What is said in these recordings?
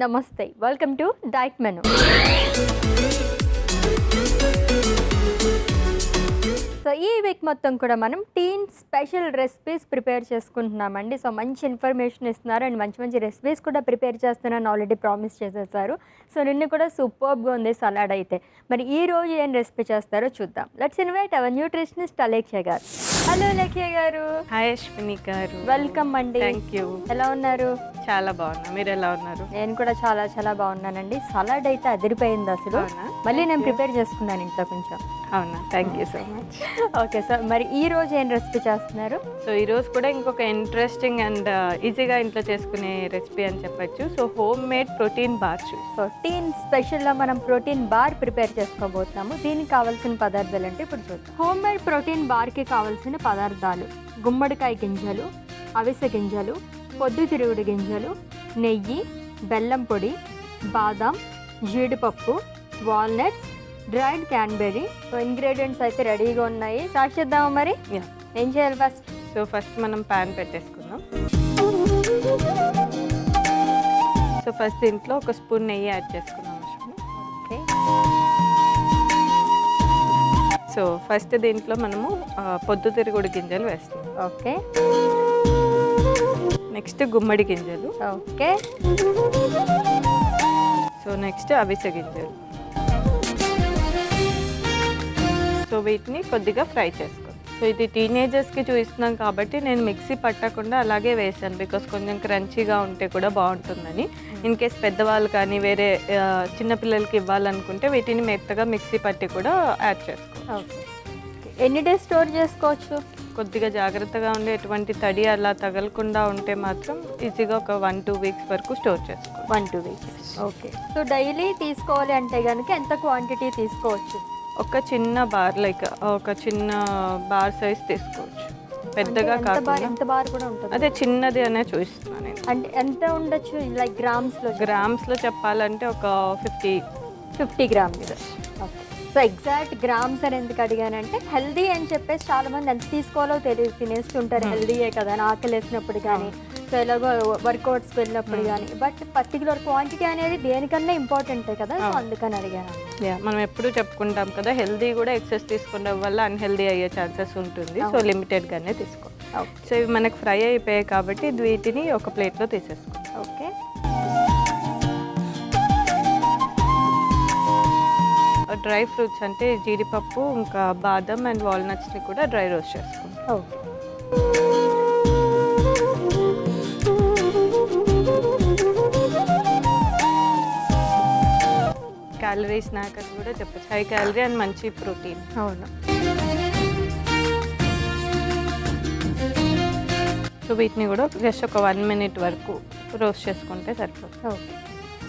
నమస్తే, welcome to diet menu. So ఈ week మొత్తం కూడా మనం టీన్ స్పెషల్ రెసిపీస్ ప్రిపేర్ చేసుకుంటున్నామండి. సో మంచి ఇన్ఫర్మేషన్ ఇస్తున్నారు అండ్ మంచి మంచి రెసిపీస్ కూడా ప్రిపేర్ చేస్తున్నాను ఆల్రెడీ ప్రామిస్ చేసేసారు. సో నిన్న కూడా సూపర్గా ఉంది సలాడ్ అయితే. మరి ఈ రోజు ఏం రెసిపీ చేస్తారో చూద్దాం. Let's invite our nutritionist Alekhya గారు. హలో అలేఖ్య గారు. హాయ్ అశ్విని గారు. వెల్కమ్ అండి. Thank you. ఎలా ఉన్నారు? చాలా బాగున్నా, మీరు ఎలా ఉన్నారు? నేను కూడా చాలా చాలా బాగున్నానండి. సలాడ్ అయితే అదిరిపోయింది అసలు. మళ్ళీ నేను ప్రిపేర్ చేసుకున్నాను ఇంట్లో కొంచెం. అవునా, thank you so much. Okay sir, మరి ఈ రోజు ఏం రెసిపీ చేస్తున్నారు? సో ఈ రోజు కూడా ఇంకొక ఇంట్రెస్టింగ్ అండ్ ఈజీగా ఇంట్లో చేసుకునే రెసిపీ అని చెప్పచ్చు. So homemade protein bar. So teen స్పెషల్లో మనం ప్రోటీన్ బార్ ప్రిపేర్ చేసుకోబోతున్నాము. దీనికి కావాల్సిన పదార్థాలు అంటే ఇప్పుడు చూద్దాం. హోమ్ మేడ్ ప్రోటీన్ బార్కి కావాల్సిన పదార్థాలు: గుమ్మడికాయ గింజలు, అవిసె గింజలు, పొద్దుతిరుగుడు గింజలు, నెయ్యి, బెల్లం పొడి, బాదాం, జీడిపప్పు, వాల్నట్స్, డ్రైడ్ క్యాన్బెర్రీ. సో ఇంగ్రీడియంట్స్ అయితే రెడీగా ఉన్నాయి. స్టార్ట్ చేద్దామా మరి? ఏం చేయాలి ఫస్ట్? సో ఫస్ట్ మనం ప్యాన్ పెట్టేసుకుందాం. సో ఫస్ట్ దీంట్లో ఒక స్పూన్ నెయ్యి యాడ్ చేసుకుందాం. ఓకే. సో ఫస్ట్ దీంట్లో మనము పొద్దుతిరుగుడు గింజలు వేస్తాం. ఓకే. నెక్స్ట్ గుమ్మడి గింజలు. ఓకే. సో నెక్స్ట్ అవిసె గింజలు. సో వీటిని కొద్దిగా ఫ్రై చేసుకోండి. సో ఇది టీనేజర్స్కి చూపిస్తున్నాం కాబట్టి నేను మిక్సీ పట్టకుండా అలాగే వేసాను, బికాస్ కొంచెం క్రంచీగా ఉంటే కూడా బాగుంటుందని. ఇన్ కేస్ పెద్దవాళ్ళు కానీ వేరే చిన్నపిల్లలకి ఇవ్వాలనుకుంటే వీటిని మెత్తగా మిక్సీ పట్టి కూడా యాడ్ చేసుకోవచ్చు. ఎన్ని డేస్ స్టోర్ చేసుకోవచ్చు? కొద్దిగా జాగ్రత్తగా ఉండి ఎటువంటి తడి అలా తగలకుండా ఉంటే మాత్రం ఈజీగా ఒక 1-2 వీక్స్ వరకు స్టోర్ చేసుకోవచ్చు. 1-2 వీక్స్. ఓకే. సో డైలీ తీసుకోవాలి అంటే కనుక ఎంత క్వాంటిటీ తీసుకోవచ్చు? ఒక చిన్న బార్, లైక్ ఒక చిన్న బార్ సైజ్ తీసుకోవచ్చు, పెద్దగా కాకుండా. ఎంత బార్ కూడా ఉంటుంది? అదే చిన్నది అనే చూపిస్తున్నాను నేను. అంటే ఎంత ఉండొచ్చు? లైక్ గ్రామ్స్లో చెప్పాలంటే ఒక 50 grams. Okay. So exact grams అని ఎందుకు అడిగానంటే హెల్దీ అని చెప్పేసి చాలా మంది ఎంత తీసుకోవాలో తెలియదు, తినేస్తుంటారు హెల్దీయే కదా అని ఆకలి వేసినప్పుడు కానీ, సో ఎలాగో వర్కౌట్స్కి వెళ్ళినప్పుడు కానీ. బట్ పర్టికులర్ క్వాంటిటీ అనేది దేనికన్నా ఇంపార్టెంటే కదా, సో అందుకని అడిగాను. మనం ఎప్పుడు చెప్పుకుంటాం కదా, హెల్దీ కూడా ఎక్సెస్ తీసుకోవడం వల్ల అన్హెల్దీ అయ్యే ఛాన్సెస్ ఉంటుంది. సో లిమిటెడ్గానే తీసుకో. సో ఇవి మనకు ఫ్రై అయిపోయాయి కాబట్టి వీటిని ఒక ప్లేట్లో తీసేసుకోండి. ఓకే. డ్రై ఫ్రూట్స్ అంటే జీడిపప్పు, ఇంకా బాదం అండ్ వాల్నట్స్ని కూడా డ్రై రోస్ట్ చేసుకోండి. ఓకే. క్యాలరీ స్నాక్ అని కూడా చెప్పచ్చు. హై క్యాలరీ అండ్ మంచి ప్రోటీన్. అవును. సో వీటిని కూడా జస్ట్ ఒక 1 minute వరకు రోస్ట్ చేసుకుంటే సరిపోతుంది. ఓకే.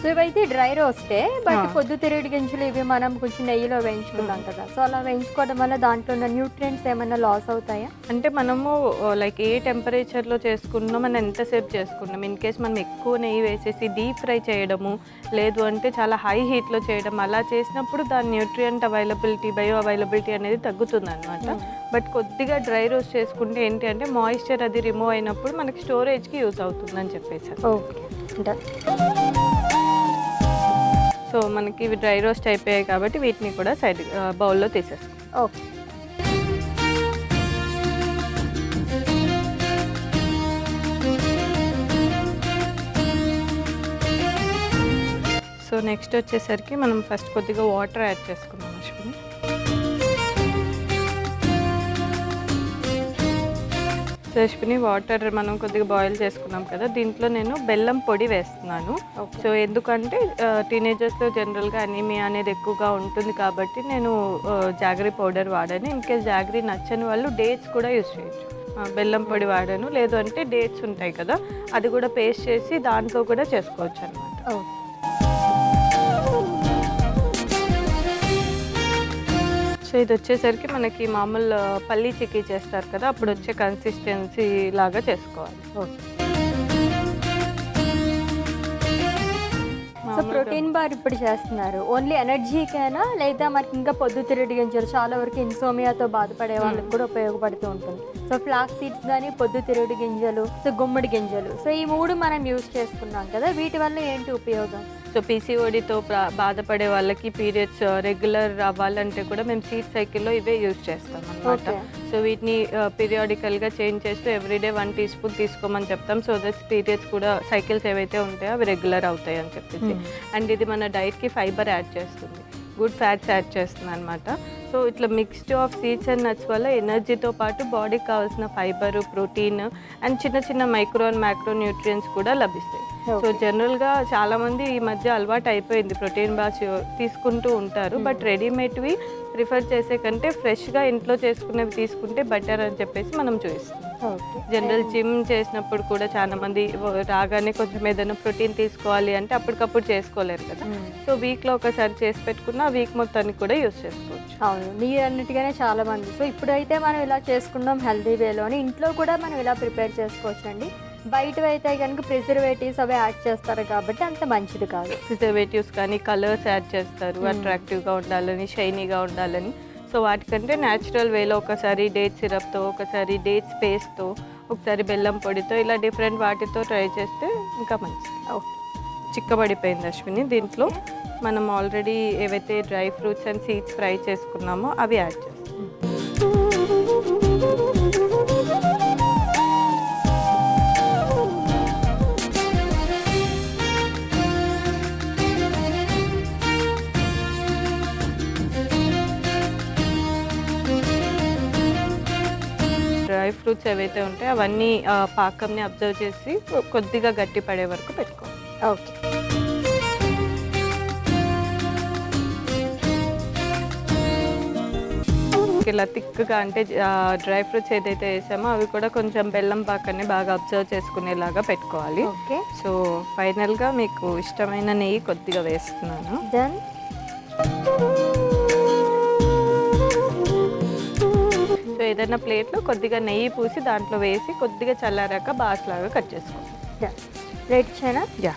సో ఇవైతే డ్రై రోస్టే, బట్ పొద్దుతిరుగుడు గింజలు ఇవి మనం కొంచెం నెయ్యిలో వేయించుకుంటాం కదా, సో అలా వేయించుకోవడం వల్ల దాంట్లో ఉన్న న్యూట్రియంట్స్ ఏమైనా లాస్ అవుతాయా? అంటే మనము లైక్ ఏ టెంపరేచర్లో చేసుకున్నాం, మనం ఎంతసేపు చేసుకున్నాం. ఇన్ కేస్ మనం ఎక్కువ నెయ్యి వేసేసి డీప్ ఫ్రై చేయడము, లేదు అంటే చాలా హై హీట్లో చేయడం, అలా చేసినప్పుడు దాని న్యూట్రియంట్ అవైలబిలిటీ, బయో అవైలబిలిటీ అనేది తగ్గుతుంది అనమాట. బట్ కొద్దిగా డ్రై రోస్ట్ చేసుకుంటే ఏంటి అంటే మాయిశ్చర్ అది రిమూవ్ అయినప్పుడు మనకి స్టోరేజ్కి యూజ్ అవుతుంది అని చెప్పేసి. ఓకే. సో మనకి ఇవి డ్రై రోస్ట్ అయిపోయాయి కాబట్టి వీటిని కూడా సైడ్ బౌల్లో తీసేస్తాం. ఓకే. సో నెక్స్ట్ వచ్చేసరికి మనం ఫస్ట్ కొద్దిగా వాటర్ యాడ్ చేసుకున్నాం అశ్విని. సో అశ్విని వాటర్ మనం కొద్దిగా బాయిల్ చేసుకున్నాం కదా, దీంట్లో నేను బెల్లం పొడి వేస్తున్నాను. సో ఎందుకంటే టీనేజర్స్లో జనరల్గా అనీమియా అనేది ఎక్కువగా ఉంటుంది కాబట్టి నేను జాగరీ పౌడర్ వాడాను. ఇన్కేస్ జాగరీ నచ్చని వాళ్ళు డేట్స్ కూడా యూజ్ చేయొచ్చు. బెల్లం పొడి వాడాను, లేదు అంటే డేట్స్ ఉంటాయి కదా, అది కూడా పేస్ట్ చేసి దాంట్లో కూడా చేసుకోవచ్చు అనమాట. సో ఇది వచ్చేసరికి మనకి మామూలు పల్లీ చిక్కీ చేస్తారు కదా, అప్పుడు వచ్చే కన్సిస్టెన్సీ లాగా చేసుకోవాలి. సో ప్రోటీన్ బార్ ఇప్పుడు చేస్తున్నారు ఓన్లీ ఎనర్జీకేనా లేదా మనకి ఇంకా పొద్దుతిరుగుడు గింజలు చాలా వరకు ఇన్సోమియాతో బాధపడే వాళ్ళకి కూడా ఉపయోగపడుతూ ఉంటుంది. సో ఫ్లాక్స్ సీడ్స్ కానీ పొద్దుతిరుగుడు గింజలు, సో గుమ్మడి గింజలు, సో ఈ 3 మనం యూజ్ చేసుకున్నాం కదా, వీటి వల్ల ఏంటి ఉపయోగం? సో పీసీఓడితో బాధపడే వాళ్ళకి పీరియడ్స్ రెగ్యులర్ అవ్వాలంటే కూడా మేము సీడ్ సైకిల్లో ఇవే యూజ్ చేస్తాం అనమాట. సో వీటిని పీరియాడికల్గా చేంజ్ చేస్తూ ఎవ్రీడే 1 టీ స్పూన్ తీసుకోమని చెప్తాం. సో దట్స్ పీరియడ్స్ కూడా సైకిల్స్ ఏవైతే ఉంటాయో అవి రెగ్యులర్ అవుతాయి అని చెప్పేసి. అండ్ ఇది మన డైట్కి ఫైబర్ యాడ్ చేస్తుంది, గుడ్ ఫ్యాట్స్ యాడ్ చేస్తుంది అనమాట. సో ఇట్లా mixed of seeds and nuts వల్ల ఎనర్జీతో పాటు బాడీకి కావాల్సిన ఫైబర్, ప్రోటీన్ అండ్ చిన్న చిన్న మైక్రో అండ్ మ్యాక్రో న్యూట్రియంట్స్ కూడా లభిస్తాయి. సో జనరల్గా చాలామంది ఈ మధ్య అలవాటు అయిపోయింది ప్రోటీన్ బార్స్ తీసుకుంటూ ఉంటారు, బట్ రెడీమేడ్వి ప్రిఫర్ చేసే కంటే ఫ్రెష్గా ఇంట్లో చేసుకునేవి తీసుకుంటే బెటర్ అని చెప్పేసి మనం చూస్తాం. జనరల్ జిమ్ చేసినప్పుడు కూడా చాలా మంది రాగానే కొంచెం ఏదైనా ప్రోటీన్ తీసుకోవాలి అంటే అప్పటికప్పుడు చేసుకోలేరు కదా. సో వీక్లో ఒకసారి చేసి పెట్టుకున్న వీక్ మొత్తానికి కూడా యూస్ చేసుకోవచ్చు. అవును, మీరు అన్నట్టుగానే చాలా మంది. సో ఇప్పుడైతే మనం ఇలా చేసుకున్నాం హెల్దీ వేలోని, ఇంట్లో కూడా మనం ఇలా ప్రిపేర్ చేసుకోవచ్చు అండి. బయట అయితే కనుక ప్రిజర్వేటివ్స్ అవి యాడ్ చేస్తారు కాబట్టి అంత మంచిది కాదు. ప్రిజర్వేటివ్స్ కానీ కలర్స్ యాడ్ చేస్తారు అట్రాక్టివ్గా ఉండాలని, షైనీగా ఉండాలని. సో వాటికంటే న్యాచురల్ వేలో ఒకసారి డేట్ సిరప్తో, ఒకసారి డేట్స్ పేస్ట్తో, ఒకసారి బెల్లం పొడితో, ఇలా డిఫరెంట్ వాటితో ట్రై చేస్తే ఇంకా మంచిది. చిక్కబడిపోయింది అశ్విని. దీంట్లో మనం ఆల్రెడీ ఏవైతే dry fruits and seeds fry చేసుకున్నామో అవి యాడ్ చేస్తాం. డ్రై ఫ్రూట్స్ ఏవైతే ఉంటాయో అవన్నీ పాకంని అబ్జర్వ్ చేసి కొద్దిగా గట్టి పడే వరకు పెట్టుకోవాలి. ఓకే, ఇలా థిక్గా అంటే డ్రై ఫ్రూట్స్ ఏదైతే వేసామో అవి కూడా కొంచెం బెల్లం పాకాన్ని బాగా అబ్జర్వ్ చేసుకునేలాగా పెట్టుకోవాలి. ఓకే, సో ఫైనల్గా మీకు ఇష్టమైన నెయ్యి కొద్దిగా వేస్తున్నాను. డన్. సో ఏదైనా ప్లేట్లో కొద్దిగా నెయ్యి పూసి దాంట్లో వేసి కొద్దిగా చల్లారాక బాస్ లాగా కట్ చేసుకోవాలి. రైట్ చేయనా? యా.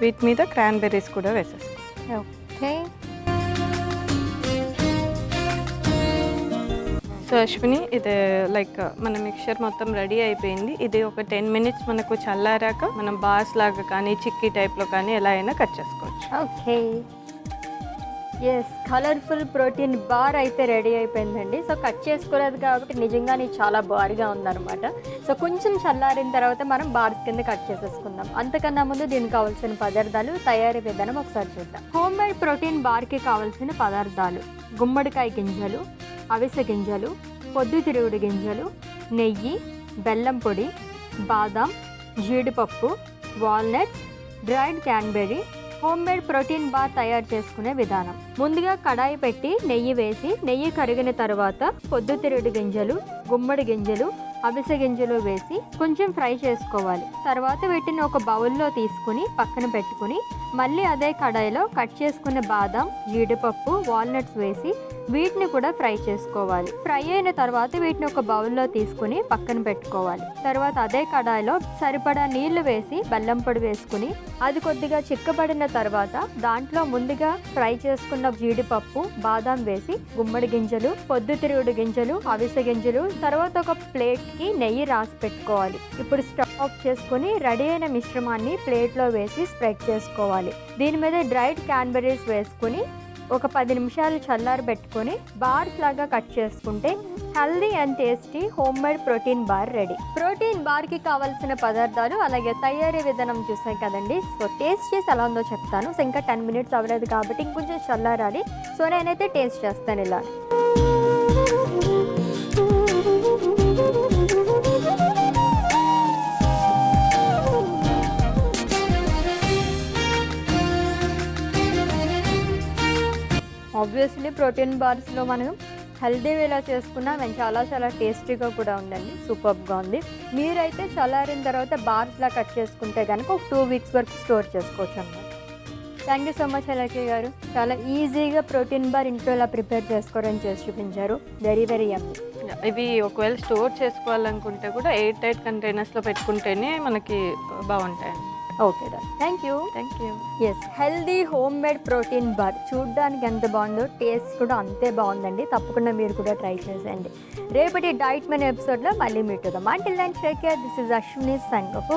వీటి మీద క్రాన్బెర్రీస్ కూడా వేసేస్తాం. ఓకే, సో అశ్విని ఇది లైక్ మన మిక్చర్ మొత్తం రెడీ అయిపోయింది. ఇది ఒక 10 మినిట్స్ మనకు చల్లారాక మనం బాస్ లాగా కానీ చిక్కీ టైప్లో కానీ ఎలా అయినా కట్ చేసుకోవచ్చు. Okay, yes, colourful protein bar అయితే రెడీ అయిపోయిందండి. సో కట్ చేసుకోలేదు కాబట్టి నిజంగానే చాలా బార్గా ఉందన్నమాట. సో కొంచెం చల్లారిన తర్వాత మనం బార్స్ కింద కట్ చేసేసుకుందాం. అంతకన్నా ముందు దీనికి కావాల్సిన పదార్థాలు, తయారీ విధానం ఒకసారి చూద్దాం. హోమ్ మేడ్ ప్రోటీన్ బార్కి కావాల్సిన పదార్థాలు: గుమ్మడికాయ గింజలు, అవిసె గింజలు, పొద్దుతిరుగుడు గింజలు, నెయ్యి, బెల్లం పొడి, బాదాం, జీడిపప్పు, walnuts, dried క్యాన్బెర్రీ. Home made protein bar తయారు చేసుకునే విధానం: ముందుగా కడాయి పెట్టి నెయ్యి వేసి, నెయ్యి కరిగిన తర్వాత పొద్దుతిరుగుడు గింజలు, గుమ్మడి గింజలు, అవిసె గింజలు వేసి కొంచెం ఫ్రై చేసుకోవాలి. తర్వాత వీటిని ఒక బౌల్లో తీసుకుని పక్కన పెట్టుకుని మళ్ళీ అదే కడాయిలో కట్ చేసుకున్న బాదాం, జీడిపప్పు, వాల్నట్స్ వేసి వీటిని కూడా ఫ్రై చేసుకోవాలి. ఫ్రై అయిన తర్వాత వీటిని ఒక బౌల్లో తీసుకుని పక్కన పెట్టుకోవాలి. తర్వాత అదే కడాయిలో సరిపడా నీళ్లు వేసి బెల్లం పొడి వేసుకుని అది కొద్దిగా చిక్కబడిన తర్వాత దాంట్లో ముందుగా ఫ్రై చేసుకున్న జీడిపప్పు, బాదాం వేసి గుమ్మడి గింజలు, పొద్దుతిరుగుడు గింజలు, అవిసె గింజలు, తర్వాత ఒక ప్లేట్కి నెయ్యి రాసి పెట్టుకోవాలి. ఇప్పుడు స్టవ్ ఆఫ్ చేసుకుని రెడీ అయిన మిశ్రమాన్ని ప్లేట్లో వేసి స్ప్రెడ్ చేసుకోవాలి. దీని మీద డ్రైడ్ క్యాన్బెర్రీస్ వేసుకుని ఒక 10 నిమిషాలు చల్లారి పెట్టుకొని బార్స్ లాగా కట్ చేసుకుంటే healthy and tasty homemade protein bar ready. Protein బార్కి కావాల్సిన పదార్థాలు అలాగే తయారీ విధానం చూసాం కదండి. సో టేస్ట్ చేసి ఎలా ఉందో చెప్తాను. సో ఇంకా 10 మినిట్స్ అవ్వలేదు కాబట్టి ఇంకొంచెం చల్లారాలి. సో నేనైతే టేస్ట్ చేస్తాను ఇలా. ఆబ్వియస్లీ ప్రోటీన్ బార్స్లో మనం హెల్దీ వేలా చేసుకున్నా మేము చాలా టేస్టీగా కూడా ఉందండి. సూపర్గా ఉంది. మీరైతే చల్లారిన తర్వాత బార్స్లా కట్ చేసుకుంటే కనుక ఒక 2 వీక్స్ వరకు స్టోర్ చేసుకోవచ్చు అన్నమాట. థ్యాంక్ యూ సో మచ్ అలక్య గారు. చాలా ఈజీగా ప్రోటీన్ బార్ ఇంట్లో ఇలా ప్రిపేర్ చేసుకోవడం చేసి చూపించారు. వెరీ వెరీ యమ్మీ. ఇవి ఒకవేళ స్టోర్ చేసుకోవాలనుకుంటే కూడా ఎయిర్ టైట్ కంటైనర్స్లో పెట్టుకుంటేనే మనకి బాగుంటాయి. ఓకే డా, thank you. Thank you. Yes, healthy homemade protein bar చూడడానికి ఎంత బాగుందో టేస్ట్ కూడా అంతే బాగుందండి. తప్పకుండా మీరు కూడా ట్రై చేసేయండి. రేపటి డైట్ మెనూ ఎపిసోడ్లో మళ్ళీ మీట్ అవుదాం. Until then take care. This is Ashwini signing of.